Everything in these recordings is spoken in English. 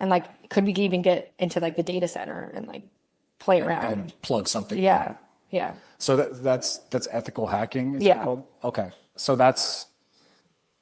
And like, could we even get into like the data center and like play around and plug something. Yeah. Yeah. So that's ethical hacking. Is it Yeah. called? Okay. So that's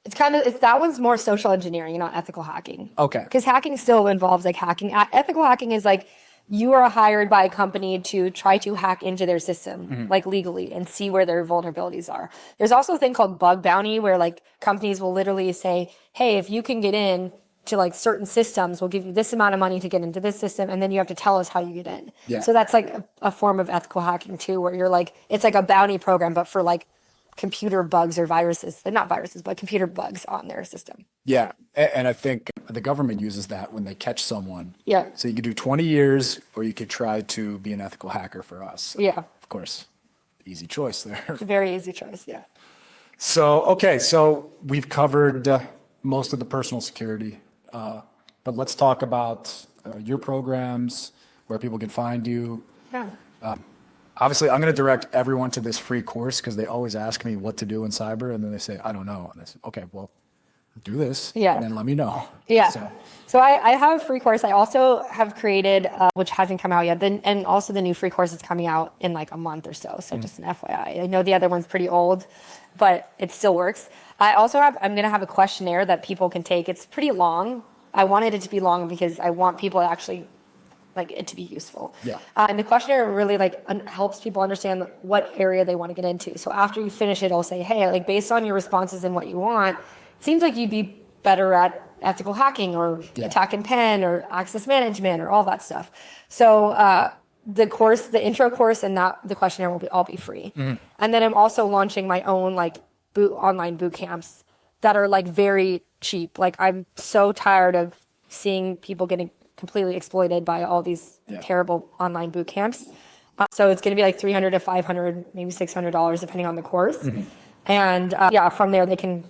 It's that one's more social engineering, not ethical hacking. okay. Because hacking still involves like hacking. Ethical hacking is like you are hired by a company to try to hack into their system, like legally, and see where their vulnerabilities are. There's also a thing called bug bounty where like companies will literally say, hey, if you can get in to like certain systems, we'll give you this amount of money to get into this system, and then you have to tell us how you get in. Yeah. So that's like a form of ethical hacking too, where you're like, it's like a bounty program, but for like computer bugs or viruses, not viruses, but computer bugs on their system. Yeah. And I think the government uses that when they catch someone. Yeah. So you could do 20 years or you could try to be an ethical hacker for us. Yeah. Of course. Easy choice there. Very easy choice. Yeah. So, okay. So we've covered most of the personal security, but let's talk about your programs, where people can find you. Yeah. Obviously, I'm going to direct everyone to this free course because they always ask me what to do in cyber, and then they say, I don't know. And I say, okay, well, do this, Yeah. and then let me know. Yeah. So, So I have a free course. I also have created, which hasn't come out yet, and also the new free course is coming out in like a month or so. So just an FYI. I know the other one's pretty old, but it still works. I'm going to have a questionnaire that people can take. It's pretty long. I wanted it to be long because I want people to actually like it to be useful. Yeah. And the questionnaire really like helps people understand what area they want to get into. So after you finish it, I'll say, hey, like based on your responses and what you want, it seems like you'd be better at ethical hacking or attack and pen or access management or all that stuff. So the intro course and the questionnaire will all be free. And then I'm also launching my own like online boot camps that are like very cheap. Like I'm so tired of seeing people getting completely exploited by all these terrible online boot camps. So it's going to be like $300 to $500, maybe $600 depending on the course. And from there they can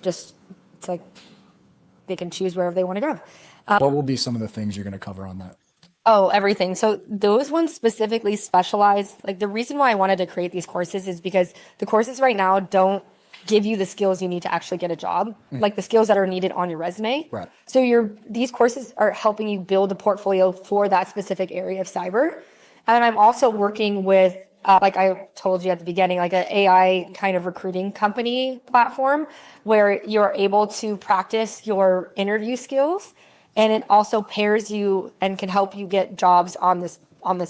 they can choose wherever they want to go. what will be some of the things you're going to cover on that? Oh, everything. So those ones specifically specialize. Like the reason why I wanted to create these courses is because the courses right now don't give you the skills you need to actually get a job, like the skills that are needed on your resume. Right. So these courses are helping you build a portfolio for that specific area of cyber. And I'm also working with, like I told you at the beginning, like an AI kind of recruiting company platform where you're able to practice your interview skills. And it also pairs you and can help you get jobs on this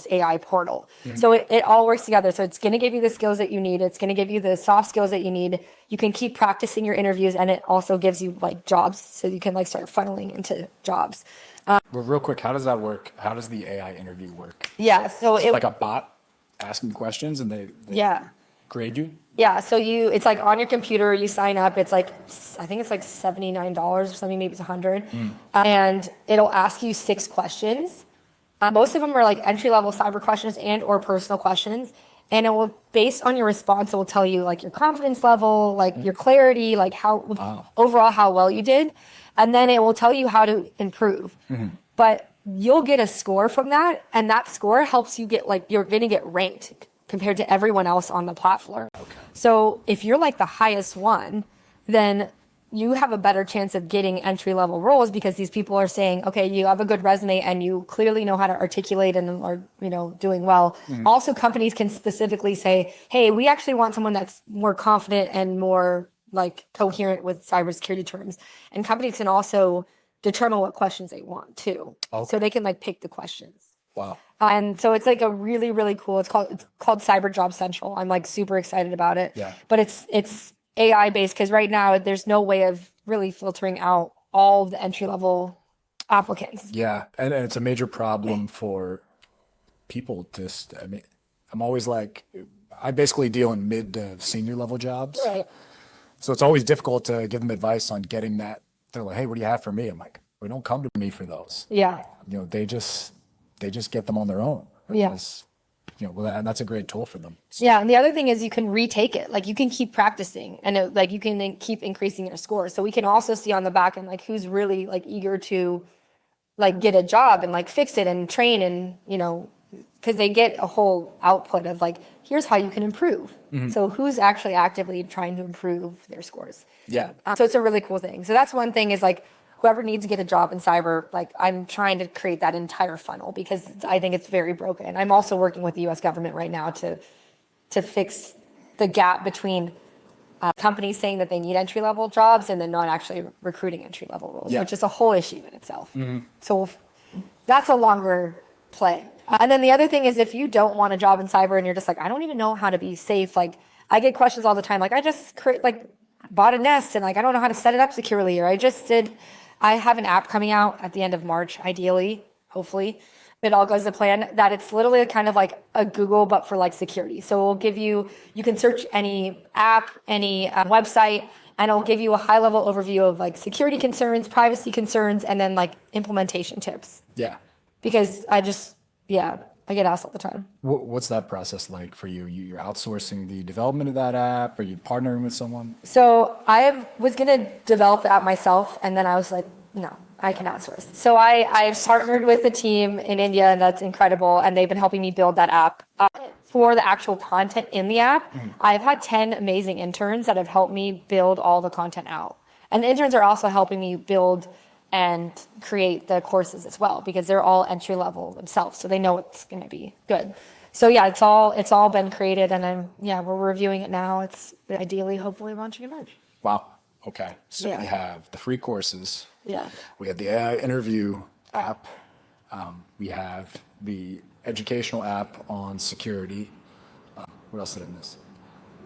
AI portal. So it all works together. So it's going to give you the skills that you need. It's going to give you the soft skills that you need. You can keep practicing your interviews, and it also gives you like jobs, so you can like start funneling into jobs. Well, real quick, how does that work? How does the AI interview work? Yeah. So Like a bot asking questions and they grade you? Yeah, so it's like on your computer, you sign up. It's like, I think it's like $79 or something, maybe it's 100. And it'll ask you 6 questions. Most of them are like entry-level cyber questions and or personal questions. And it will, based on your response, it will tell you like your confidence level, like your clarity, like overall how well you did. And then it will tell you how to improve. But you'll get a score from that. And that score helps you get you're going to get ranked compared to everyone else on the platform. Okay. So if you're like the highest one, then you have a better chance of getting entry-level roles because these people are saying, okay, you have a good resume and you clearly know how to articulate and are, doing well. Also, companies can specifically say, hey, we actually want someone that's more confident and more like coherent with cybersecurity terms. And companies can also determine what questions they want too. Okay. So they can like pick the questions. Wow. And so it's like a really, really cool, it's called Cyber Job Central. I'm like super excited about it. Yeah. But it's AI based because right now there's no way of really filtering out all of the entry level applicants. Yeah. And it's a major problem for people I'm always like, I basically deal in mid to senior level jobs. Right. So it's always difficult to give them advice on getting that. They're like, hey, what do you have for me? I'm like, well, don't come to me for those. Yeah. They just get them on their own. Yeah. And that's a great tool for them. Yeah, and the other thing is you can retake it. Like you can keep practicing, and you can then keep increasing your score. So we can also see on the back end like who's really like eager to like get a job and like fix it and train and because they get a whole output of like here's how you can improve. So who's actually actively trying to improve their scores? Yeah. So it's a really cool thing. So that's one thing is like whoever needs to get a job in cyber, like I'm trying to create that entire funnel because I think it's very broken. I'm also working with the U.S. government right now to fix the gap between companies saying that they need entry-level jobs and then not actually recruiting entry-level roles, which is a whole issue in itself. So that's a longer play. And then the other thing is if you don't want a job in cyber and you're just like, I don't even know how to be safe. Like I get questions all the time. Like I just bought a Nest and like, I don't know how to set it up securely. Or I have an app coming out at the end of March, ideally, hopefully. If it all goes to plan, that it's literally kind of like a Google, but for like security. So it'll give you can search any app, any website, and it'll give you a high level overview of like security concerns, privacy concerns, and then like implementation tips. Yeah. Because I get asked all the time. What's that process like for you? You're outsourcing the development of that app? Are you partnering with someone? So I was going to develop the app myself, and then I was like, no, I can outsource. So I've partnered with a team in India, and that's incredible, and they've been helping me build that app. For the actual content in the app, I've had 10 amazing interns that have helped me build all the content out. And the interns are also helping me build and create the courses as well, because they're all entry level themselves, so they know it's going to be good. So yeah, it's all been created, and we're reviewing it now. It's ideally, hopefully, launching in March. Wow. Okay. So Yeah. we have the free courses. Yeah. We have the AI interview app. We have the educational app on security. What else did I miss?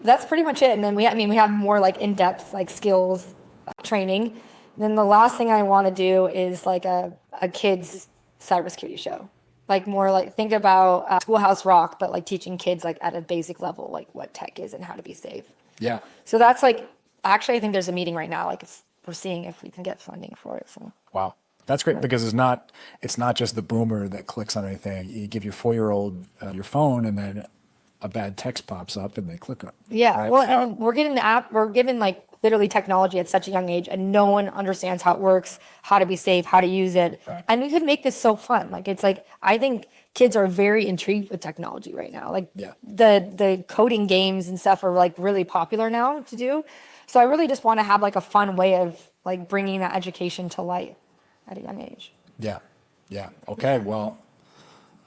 That's pretty much it. And then we have more like in-depth like skills training. Then the last thing I want to do is like a kids cybersecurity show. Like more like think about Schoolhouse Rock, but like teaching kids like at a basic level, like what tech is and how to be safe. Yeah. So that's like, actually, I think there's a meeting right now. Like we're seeing if we can get funding for it. So. Wow. That's great because it's not just the boomer that clicks on anything. You give your 4-year-old your phone and then a bad text pops up and they click on it. Yeah. Right? Well, we're getting the app, we're given like literally technology at such a young age, and no one understands how it works, how to be safe, how to use it. Right. And we could make this so fun. Like it's like, I think kids are very intrigued with technology right now. Like the coding games and stuff are like really popular now to do. So I really just want to have like a fun way of like bringing that education to light at a young age. Yeah. Yeah. Okay. Well,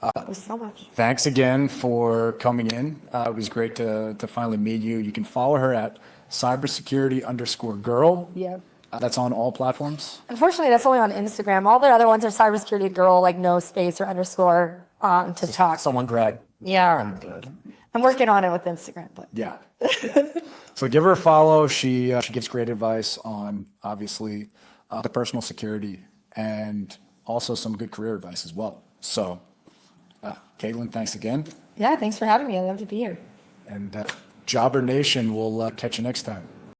It was so much. thanks again for coming in. It was great to finally meet you. You can follow her at cybersecurity_girl. Yeah. That's on all platforms. Unfortunately, that's only on Instagram. All the other ones are cybersecurity girl, like no space or underscore on TikTok. Someone drag. Yeah. I'm working on it with Instagram, but Yeah. So give her a follow. She gives great advice on obviously the personal security and also some good career advice as well. So, Caitlin, thanks again. yeah, thanks for having me. I love to be here. And Jobber Nation will catch you next time.